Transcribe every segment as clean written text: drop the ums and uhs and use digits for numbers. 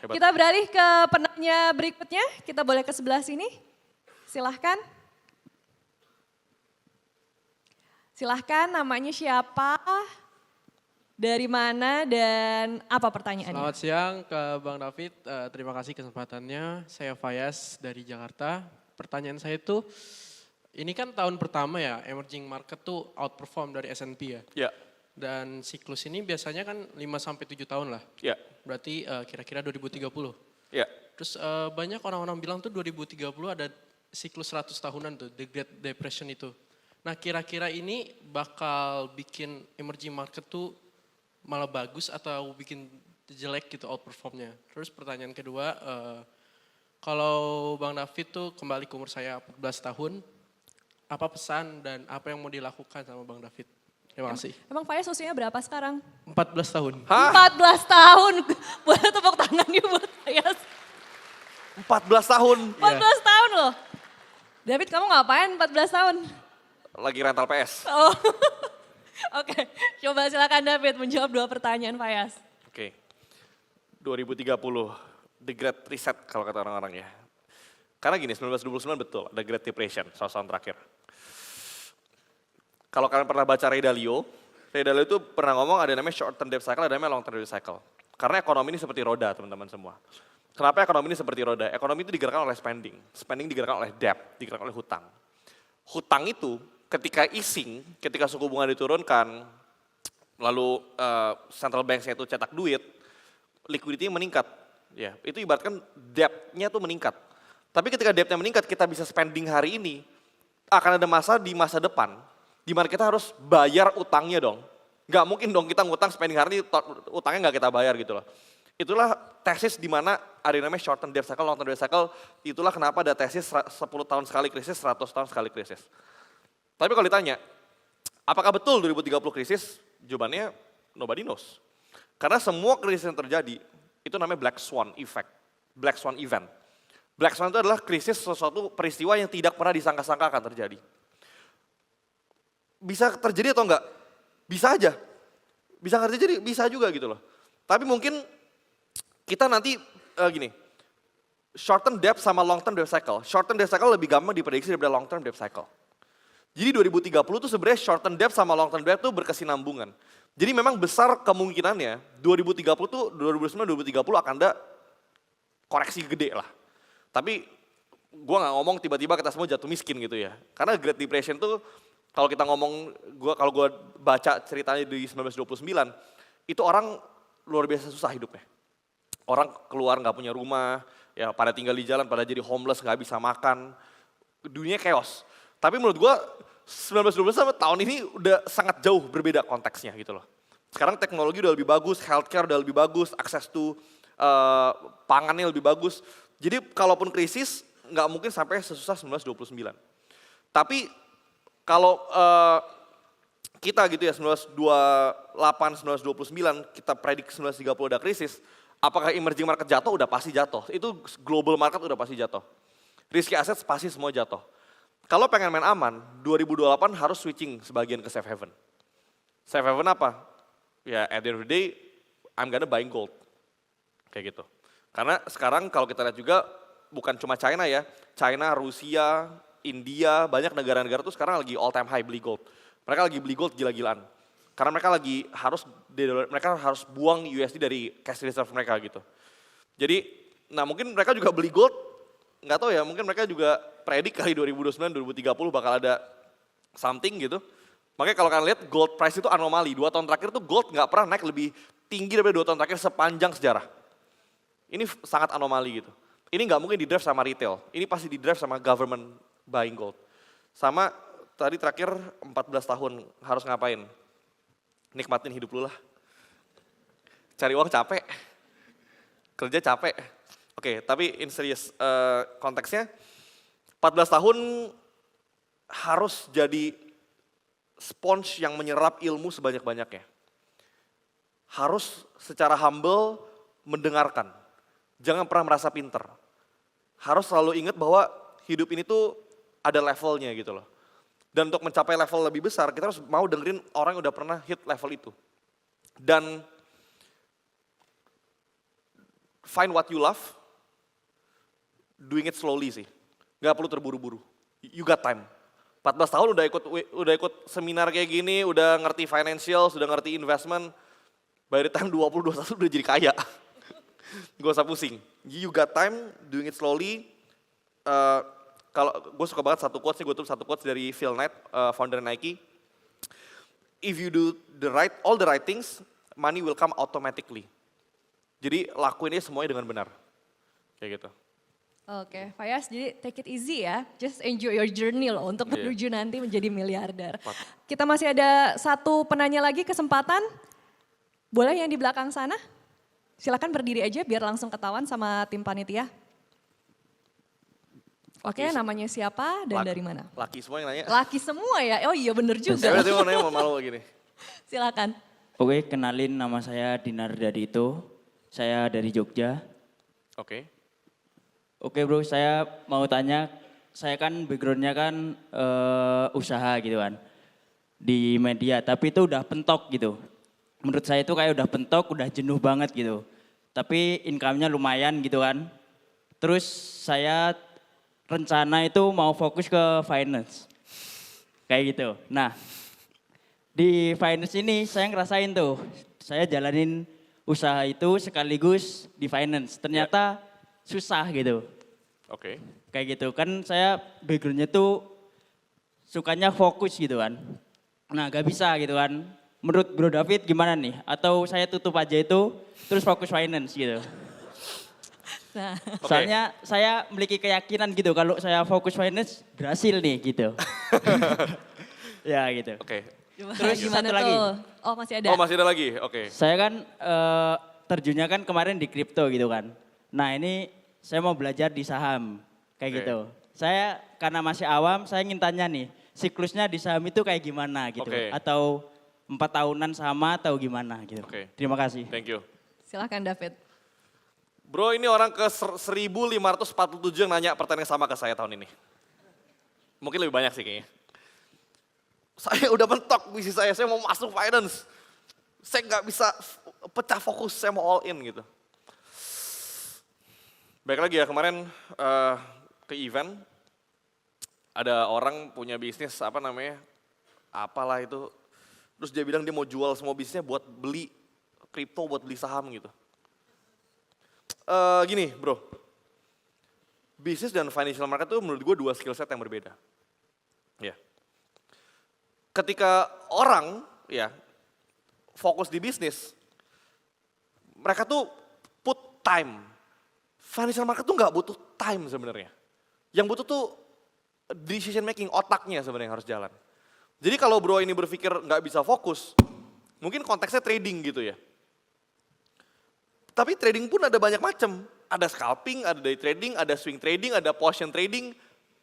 Hebat. Kita beralih ke penanya berikutnya. Kita boleh ke sebelah sini. Silahkan. Silahkan, namanya siapa, dari mana, dan apa pertanyaannya? Selamat siang ke Bang David, terima kasih kesempatannya. Saya Fayas dari Jakarta. Pertanyaan saya itu, ini kan tahun pertama ya, emerging market tuh outperform dari S&P ya. Ya. Dan siklus ini biasanya kan 5-7 tahun lah. Ya. Berarti kira-kira 2030. Ya. Terus banyak orang-orang bilang tuh 2030 ada siklus 100 tahunan tuh, the Great Depression itu. Nah kira-kira ini bakal bikin emerging market tuh malah bagus atau bikin jelek gitu outperformnya. Terus pertanyaan kedua, kalau Bang David tuh kembali ke umur saya 14 tahun, apa pesan dan apa yang mau dilakukan sama Bang David? Terima kasih. Emang Fayas usianya berapa sekarang? 14 tahun. Hah? 14 tahun. Boleh tepuk tangan yuk buat Fayas. 14 tahun. 14 tahun loh. David, kamu ngapain 14 tahun? Lagi rental PS. Oh. Oke, coba silakan David menjawab 2 pertanyaan Fayas. Oke. 2030, the great reset kalau kata orang-orang ya. Karena gini, 1929 betul, the Great Depression, tahun terakhir. Kalau kalian pernah baca Ray Dalio itu pernah ngomong ada namanya short term debt cycle, ada namanya long term debt cycle. Karena ekonomi ini seperti roda teman-teman semua. Kenapa ekonomi ini seperti roda? Ekonomi itu digerakkan oleh spending. Spending digerakkan oleh debt, digerakkan oleh hutang. Hutang itu ketika easing, ketika suku bunga diturunkan, lalu central bank-nya itu cetak duit, liquidity meningkat. Ya, itu ibaratkan debt-nya tuh meningkat. Tapi ketika debt-nya meningkat, kita bisa spending hari ini, akan ada masa di masa depan, di mana kita harus bayar utangnya dong. Nggak mungkin dong kita ngutang spending hari ini, utangnya nggak kita bayar gitu loh. Itulah tesis di mana ada yang namanya short term debt cycle, long term debt cycle, itulah kenapa ada tesis 10 tahun sekali krisis, 100 tahun sekali krisis. Tapi kalau ditanya, apakah betul 2030 krisis? Jawabannya nobody knows. Karena semua krisis yang terjadi, itu namanya black swan effect, black swan event. Black swan itu adalah krisis sesuatu peristiwa yang tidak pernah disangka-sangka akan terjadi. Bisa terjadi atau enggak? Bisa aja. Bisa nggak terjadi? Bisa juga gitu loh. Tapi mungkin kita nanti gini, short term debt sama long term debt cycle. Short term debt cycle lebih gampang diprediksi daripada long term debt cycle. Jadi 2030 itu sebenarnya short term debt sama long term debt itu berkesinambungan. Jadi memang besar kemungkinannya 2030 tuh 2029-2030 akan ada koreksi gede lah. Tapi gue nggak ngomong tiba-tiba kita semua jatuh miskin gitu ya. Karena Great Depression tuh kalau kita ngomong, kalau gue baca ceritanya di 1929, itu orang luar biasa susah hidupnya. Orang keluar nggak punya rumah, ya pada tinggal di jalan, pada jadi homeless, nggak bisa makan. Dunia chaos. Tapi menurut gue 1912 sama tahun ini udah sangat jauh berbeda konteksnya gitu loh. Sekarang teknologi udah lebih bagus, healthcare udah lebih bagus, akses to pangannya lebih bagus. Jadi kalaupun krisis nggak mungkin sampai sesusah 1929. Tapi kalau kita gitu ya 1928, 1929 kita predik 1930 ada krisis, apakah emerging market jatuh? Udah pasti jatuh. Itu global market udah pasti jatuh. Risky assets pasti semua jatuh. Kalau pengen main aman, 2028 harus switching sebagian ke safe haven. Safe haven apa? Ya at the end of the day, I'm gonna buying gold. Kayak gitu. Karena sekarang kalau kita lihat juga, bukan cuma China ya, China, Rusia, India, banyak negara-negara tuh sekarang lagi all time high beli gold. Mereka lagi beli gold gila-gilaan. Karena mereka harus buang USD dari cash reserve mereka gitu. Jadi, nah mungkin mereka juga beli gold, nggak tahu ya, mungkin mereka juga predik kali 2029-2030 bakal ada something gitu. Makanya kalau kalian lihat gold price itu anomali, 2 tahun terakhir tuh gold nggak pernah naik lebih tinggi daripada 2 tahun terakhir sepanjang sejarah. Ini sangat anomali gitu. Ini nggak mungkin di-drive sama retail, ini pasti di-drive sama government buying gold. Sama tadi terakhir 14 tahun harus ngapain? Nikmatin hidup lu lah. Cari uang capek, kerja capek. Oke, tapi in serious konteksnya 14 tahun harus jadi sponge yang menyerap ilmu sebanyak-banyaknya. Harus secara humble mendengarkan. Jangan pernah merasa pinter. Harus selalu ingat bahwa hidup ini tuh ada levelnya gitu loh. Dan untuk mencapai level lebih besar, kita harus mau dengerin orang yang udah pernah hit level itu. Dan find what you love, doing it slowly sih. Gak perlu terburu-buru. You got time. 14 tahun udah ikut seminar kayak gini, udah ngerti financial, sudah ngerti investment. By the time 20-21 udah jadi kaya. Gak usah pusing. You got time, doing it slowly. Kalau gue suka banget satu quotes nih, gue tulis satu quotes dari Phil Knight, founder Nike. If you do all the right things, money will come automatically. Jadi lakuinnya semuanya dengan benar. Kayak gitu. Oke, Fayaz, jadi take it easy ya. Just enjoy your journey loh untuk menuju nanti menjadi miliarder. Kita masih ada satu penanya lagi kesempatan. Boleh yang di belakang sana? Silakan berdiri aja biar langsung ketahuan sama tim panitia. Oke, namanya siapa dan dari mana? Laki semua yang nanya. Laki semua ya? Oh iya bener juga. Saya mau nanya malu gini. Silakan. Oke, kenalin nama saya Dinar Darito. Saya dari Jogja. Oke. Oke bro, saya mau tanya, saya kan backgroundnya kan usaha gitu kan. Di media, tapi itu udah pentok gitu. Menurut saya itu kayak udah pentok, udah jenuh banget gitu. Tapi income-nya lumayan gitu kan. Terus saya rencana itu mau fokus ke finance. Kayak gitu. Nah, di finance ini saya ngerasain tuh, saya jalanin usaha itu sekaligus di finance. Ternyata susah gitu. Oke. Kayak gitu kan saya backgroundnya tuh sukanya fokus gitu kan. Nah gak bisa gitu kan. Menurut Bro David gimana nih? Atau saya tutup aja itu terus fokus finance gitu. Nah, Soalnya saya memiliki keyakinan gitu kalau saya fokus finance berhasil nih gitu. Ya gitu. Oke. Terus gimana satu lagi. tuh? Oh masih ada. Oh masih ada lagi, oke. Saya kan terjunnya kan kemarin di kripto gitu kan. Nah ini saya mau belajar di saham kayak Oke. gitu. Saya karena masih awam, saya ingin tanya nih, siklusnya di saham itu kayak gimana gitu? Oke. Atau 4 tahunan sama atau gimana gitu? Oke. Terima kasih. Thank you. Silakan David. Bro ini orang ke 1547 yang nanya pertanyaan yang sama ke saya tahun ini. Mungkin lebih banyak sih kayaknya. Saya udah mentok bisnis saya mau masuk finance. Saya nggak bisa pecah fokus, saya mau all in gitu. Baik lagi ya, kemarin ke event, ada orang punya bisnis apalah itu. Terus dia bilang dia mau jual semua bisnisnya buat beli kripto, buat beli saham gitu. Gini bro, bisnis dan financial market itu menurut gue dua skill set yang berbeda. Ya. Ketika orang ya fokus di bisnis, mereka tuh put time. Financial market tuh nggak butuh time sebenarnya. Yang butuh tuh decision making, otaknya sebenarnya yang harus jalan. Jadi kalau bro ini berpikir nggak bisa fokus, mungkin konteksnya trading gitu ya. Tapi trading pun ada banyak macam. Ada scalping, ada day trading, ada swing trading, ada position trading.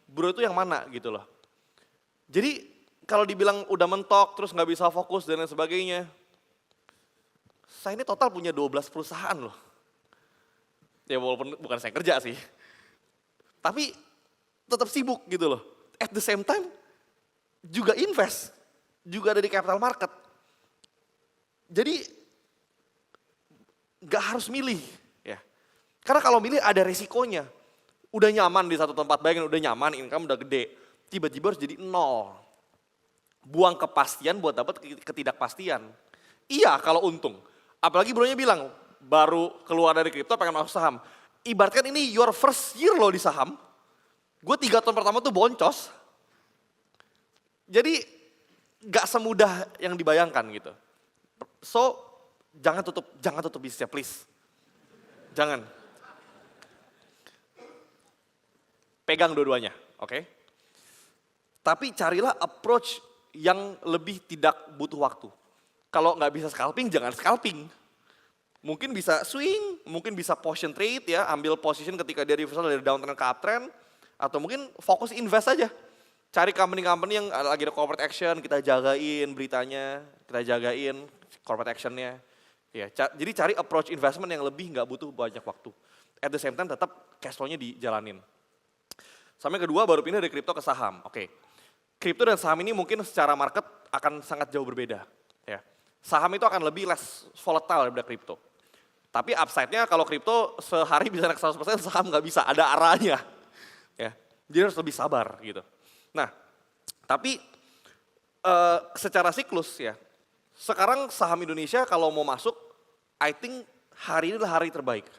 Bro itu yang mana gitu loh. Jadi kalau dibilang udah mentok, terus nggak bisa fokus dan lain sebagainya. Saya ini total punya 12 perusahaan loh. Ya walaupun bukan saya kerja sih. Tapi tetap sibuk gitu loh. At the same time juga invest. Juga ada di capital market. Jadi gak harus milih. Ya. Karena kalau milih ada resikonya. Udah nyaman di satu tempat, bayangin udah nyaman, income udah gede. Tiba-tiba harus jadi nol. Buang kepastian buat dapat ketidakpastian. Iya kalau untung. Apalagi bronya bilang, baru keluar dari kripto pengen masuk saham. Ibaratkan ini your first year loh di saham. Gue 3 tahun pertama tuh boncos. Jadi gak semudah yang dibayangkan gitu. So jangan tutup bisnisnya please. Jangan. Pegang dua-duanya, oke? Tapi carilah approach yang lebih tidak butuh waktu. Kalau nggak bisa scalping, jangan scalping. Mungkin bisa swing, mungkin bisa position trade ya, ambil position ketika dia reversal dari downtrend ke uptrend. Atau mungkin fokus invest aja. Cari company-company yang lagi ada corporate action, kita jagain beritanya, kita jagain corporate actionnya. Ya, jadi cari approach investment yang lebih nggak butuh banyak waktu. At the same time tetap cash flow-nya dijalanin. Sama yang kedua baru pindah dari kripto ke saham. Oke. Kripto dan saham ini mungkin secara market akan sangat jauh berbeda. Ya. Saham itu akan lebih less volatile daripada kripto. Tapi upside-nya kalau kripto sehari bisa naik 100%, saham nggak bisa, ada arahnya. Ya, jadi harus lebih sabar gitu. Nah, tapi secara siklus ya, sekarang saham Indonesia kalau mau masuk, I think hari ini adalah hari terbaik.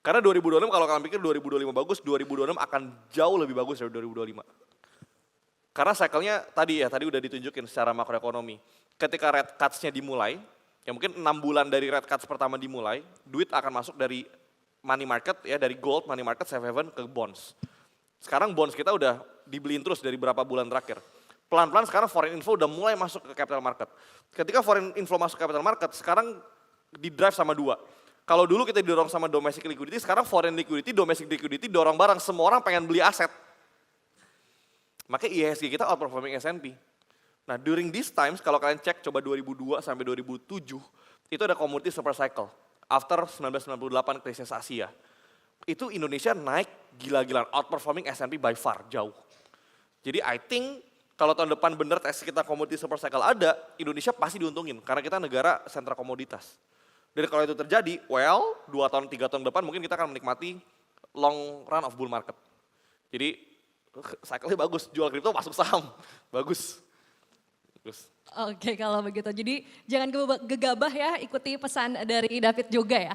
Karena 2026 kalau kalian pikir 2025 bagus, 2026 akan jauh lebih bagus dari 2025. Karena cycle-nya tadi udah ditunjukin secara makroekonomi. Ketika rate cuts-nya dimulai, ya mungkin 6 bulan dari rate cuts pertama dimulai, duit akan masuk dari money market ya, dari gold, money market, safe haven ke bonds. Sekarang bonds kita udah dibeliin terus dari berapa bulan terakhir. Pelan-pelan sekarang foreign inflow udah mulai masuk ke capital market. Ketika foreign inflow masuk ke capital market, sekarang di drive sama dua. Kalau dulu kita didorong sama domestic liquidity, sekarang foreign liquidity, domestic liquidity dorong bareng. Semua orang pengen beli aset. Makanya IHSG kita outperforming S&P. Nah during these times, kalau kalian cek coba 2002 sampai 2007, itu ada commodity super cycle. After 1998 krisis Asia. Itu Indonesia naik gila-gilaan, outperforming S&P by far, jauh. Jadi I think kalau tahun depan bener tes kita commodity super cycle ada, Indonesia pasti diuntungin. Karena kita negara sentra komoditas. Dan kalau itu terjadi, well 2 tahun, 3 tahun depan mungkin kita akan menikmati long run of bull market. Jadi cycle-nya bagus, jual kripto masuk saham, bagus. Oke kalau begitu, jadi jangan gegabah ya, ikuti pesan dari David juga ya.